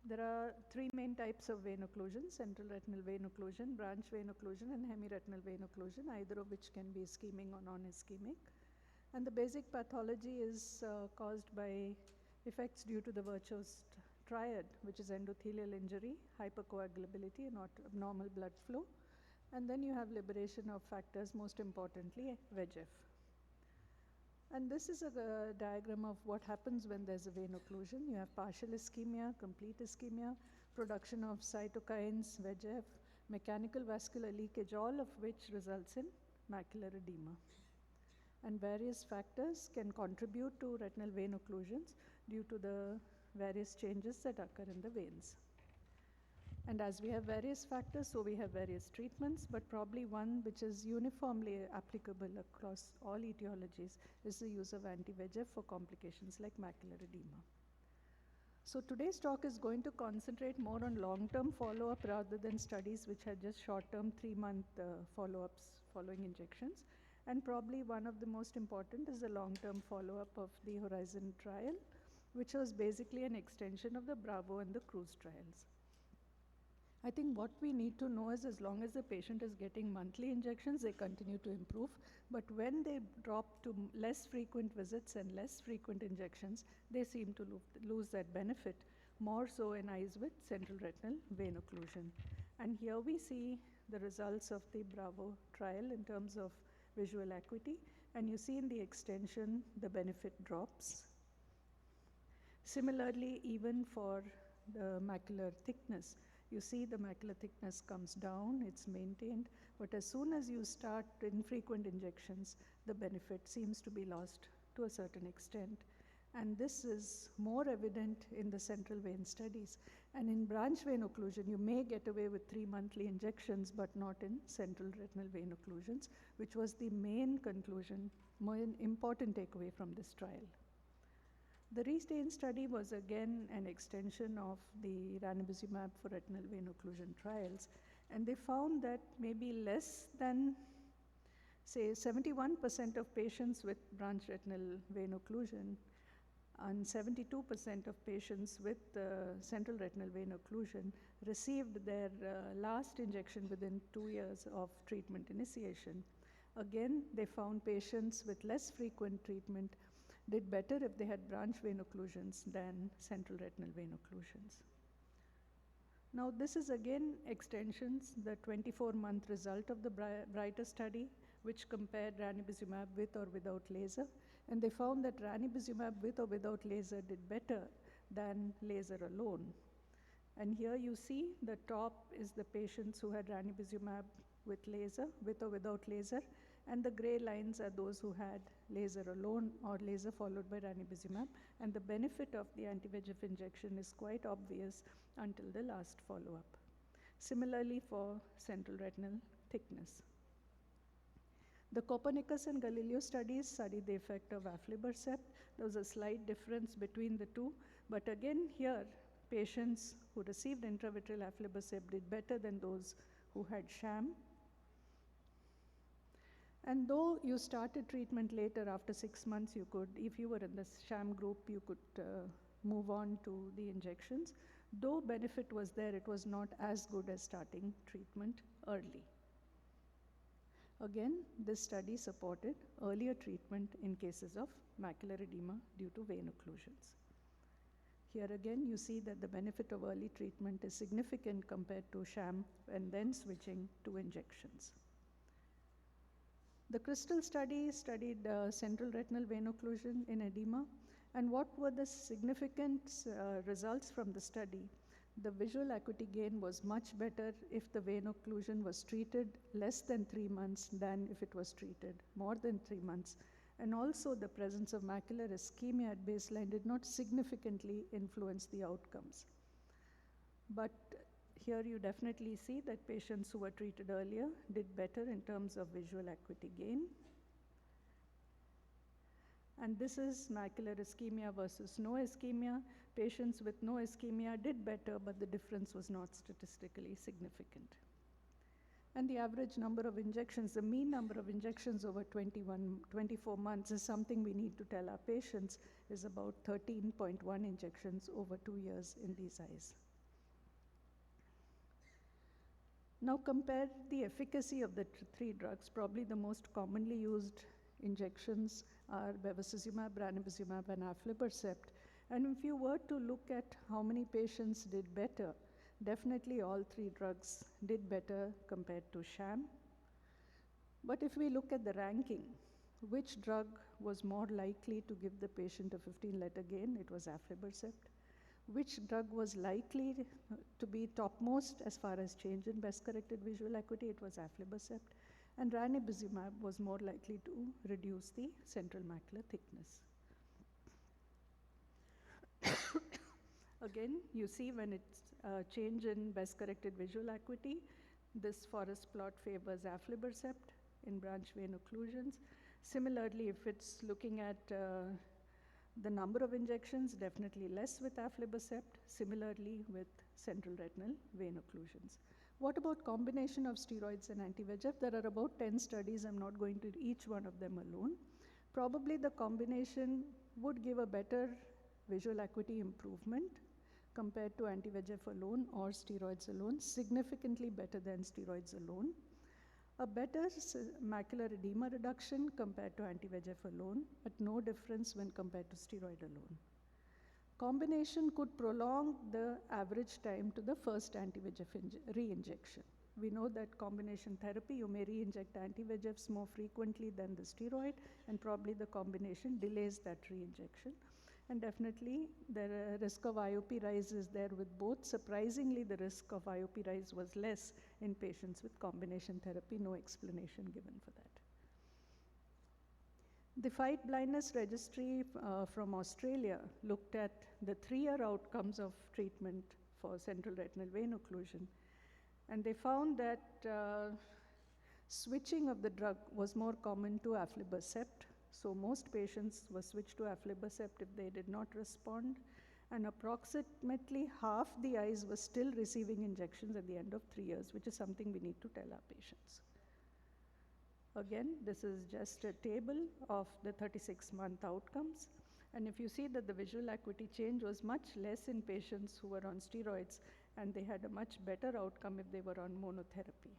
There are three main types of vein occlusion: central retinal vein occlusion, branch vein occlusion, and hemiretinal vein occlusion, either of which can be ischemic or non-ischemic. And the basic pathology is caused by effects due to the virtuous triad, which is endothelial injury, hypercoagulability, and abnormal blood flow. And then you have liberation of factors, most importantly, VEGF. And this is a diagram of what happens when there's a vein occlusion. You have partial ischemia, complete ischemia, production of cytokines, VEGF, mechanical vascular leakage, all of which results in macular edema. And various factors can contribute to retinal vein occlusions due to the various changes that occur in the veins. And as we have various factors, so we have various treatments, but probably one which is uniformly applicable across all etiologies is the use of anti-VEGF for complications like macular edema. So today's talk is going to concentrate more on long-term follow-up rather than studies which had just short-term 3-month follow-ups following injections. And probably one of the most important is the long-term follow-up of the Horizon trial, which was basically an extension of the Bravo and the Cruise trials. I think what we need to know is, as long as the patient is getting monthly injections, they continue to improve. But when they drop to less frequent visits and less frequent injections, they seem to lose that benefit, more so in eyes with central retinal vein occlusion. And here we see the results of the Bravo trial in terms of visual acuity. And you see in the extension, the benefit drops. Similarly, even for the macular thickness, you see the macular thickness comes down, it's maintained, but as soon as you start infrequent injections, the benefit seems to be lost to a certain extent. And this is more evident in the central vein studies. And in branch vein occlusion, you may get away with 3 monthly injections, but not in central retinal vein occlusions, which was the main conclusion, main important takeaway from this trial. The RESTAIN study was again an extension of the ranibizumab for retinal vein occlusion trials, and they found that maybe less than, say, 71% of patients with branch retinal vein occlusion and 72% of patients with central retinal vein occlusion received their last injection within 2 years of treatment initiation. Again, they found patients with less frequent treatment did better if they had branch vein occlusions than central retinal vein occlusions. Now, this is again extensions, the 24-month result of the BRIGHTER study, which compared ranibizumab with or without laser. And they found that ranibizumab with or without laser did better than laser alone. And here you see the top is the patients who had ranibizumab with laser, with or without laser, and the gray lines are those who had laser alone or laser followed by ranibizumab. And the benefit of the anti-VEGF injection is quite obvious until the last follow-up. Similarly for central retinal thickness. The Copernicus and Galileo studies studied the effect of aflibercept. There was a slight difference between the two, but again here, patients who received intravitreal aflibercept did better than those who had sham. And though you started treatment later, after 6 months, you could, if you were in the sham group, you could move on to the injections. Though benefit was there, it was not as good as starting treatment early. Again, this study supported earlier treatment in cases of macular edema due to vein occlusions. Here again, you see that the benefit of early treatment is significant compared to sham and then switching to injections. The Crystal study studied central retinal vein occlusion in edema. And what were the significant results from the study? The visual acuity gain was much better if the vein occlusion was treated less than 3 months than if it was treated more than 3 months. And also the presence of macular ischemia at baseline did not significantly influence the outcomes. But here you definitely see that patients who were treated earlier did better in terms of visual acuity gain. And this is macular ischemia versus no ischemia. Patients with no ischemia did better, but the difference was not statistically significant. And the average number of injections, the mean number of injections over 24 months is something we need to tell our patients, is about 13.1 injections over 2 years in these eyes. Now compare the efficacy of the three drugs. Probably the most commonly used injections are bevacizumab, ranibizumab, and aflibercept. And if you were to look at how many patients did better, definitely all three drugs did better compared to sham. But if we look at the ranking, which drug was more likely to give the patient a 15-letter gain? It was aflibercept. Which drug was likely to be topmost as far as change in best-corrected visual acuity? It was aflibercept. And ranibizumab was more likely to reduce the central macular thickness. Again, you see when it's change in best-corrected visual acuity, this forest plot favors aflibercept in branch vein occlusions. Similarly, if it's looking at the number of injections, definitely less with aflibercept, similarly with central retinal vein occlusions. What about combination of steroids and anti-VEGF? There are about 10 studies. I'm not going to each one of them alone. Probably the combination would give a better visual acuity improvement compared to anti-VEGF alone or steroids alone, significantly better than steroids alone. A better macular edema reduction compared to anti-VEGF alone, but no difference when compared to steroid alone. Combination could prolong the average time to the first anti-VEGF re-injection. We know that combination therapy, you may re-inject anti-VEGFs more frequently than the steroid, and probably the combination delays that re-injection. And definitely, the risk of IOP rise is there with both. Surprisingly, the risk of IOP rise was less in patients with combination therapy. No explanation given for that. The Fight Blindness Registry from Australia looked at the 3-year outcomes of treatment for central retinal vein occlusion. And they found that switching of the drug was more common to aflibercept. So most patients were switched to aflibercept if they did not respond. And approximately half the eyes were still receiving injections at the end of 3 years, which is something we need to tell our patients. Again, this is just a table of the 36-month outcomes. And if you see that the visual acuity change was much less in patients who were on steroids, and they had a much better outcome if they were on monotherapy.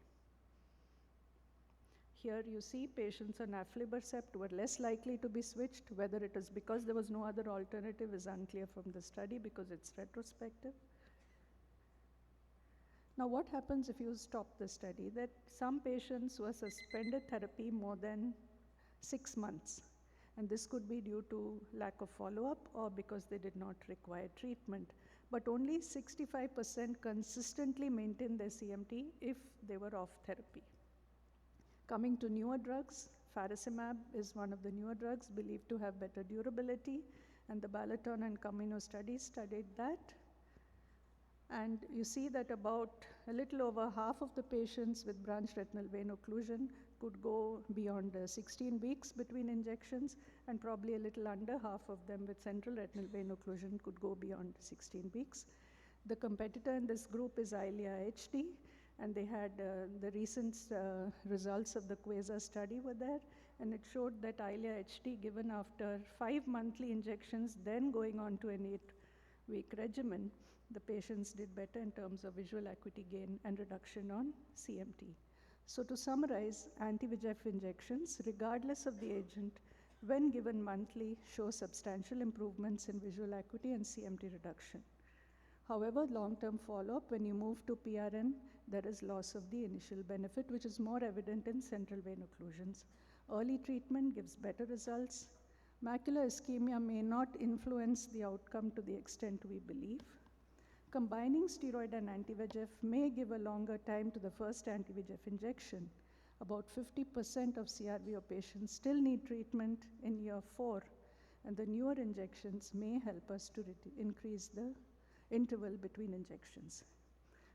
Here you see patients on aflibercept were less likely to be switched. Whether it is because there was no other alternative is unclear from the study because it's retrospective. Now what happens if you stop the study? That some patients were suspended therapy more than 6 months. And this could be due to lack of follow-up or because they did not require treatment. But only 65% consistently maintained their CMT if they were off therapy. Coming to newer drugs, faricimab is one of the newer drugs believed to have better durability, and the Balaton and Camino studies studied that. And you see that about a little over half of the patients with branch retinal vein occlusion could go beyond 16 weeks between injections, and probably a little under half of them with central retinal vein occlusion could go beyond 16 weeks. The competitor in this group is AIOS2025-GP24, and they had the recent results of the QUASAR study were there, and it showed that AIOS2025 given after 5 monthly injections, then going on to an 8-week regimen, the patients did better in terms of visual acuity gain and reduction on CMT. So to summarize, anti-VEGF injections, regardless of the agent, when given monthly, show substantial improvements in visual acuity and CMT reduction. However, long-term follow-up, when you move to PRN, there is loss of the initial benefit, which is more evident in central vein occlusions. Early treatment gives better results. Macular ischemia may not influence the outcome to the extent we believe. Combining steroid and anti-VEGF may give a longer time to the first anti-VEGF injection. About 50% of CRVO patients still need treatment in year 4, and the newer injections may help us to increase the interval between injections.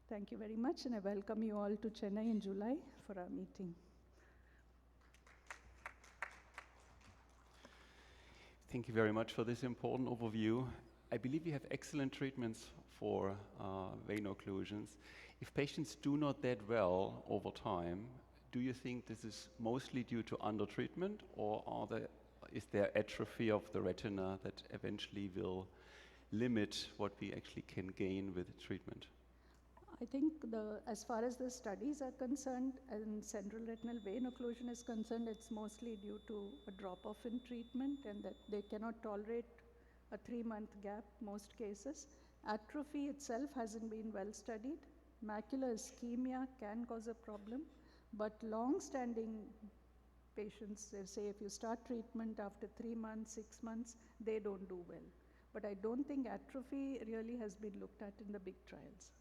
Thank you very much, and I welcome you all to Chennai in July for our meeting. Thank you very much for this important overview. I believe we have excellent treatments for vein occlusions. If patients do not that well over time, do you think this is mostly due to undertreatment, or is there atrophy of the retina that eventually will limit what we actually can gain with treatment? I think as far as the studies are concerned and central retinal vein occlusion is concerned, it's mostly due to a drop-off in treatment and that they cannot tolerate a 3-month gap most cases. Atrophy itself hasn't been well studied. Macular ischemia can cause a problem, but long-standing patients, they say if you start treatment after 3 months, 6 months, they don't do well. But I don't think atrophy really has been looked at in the big trials.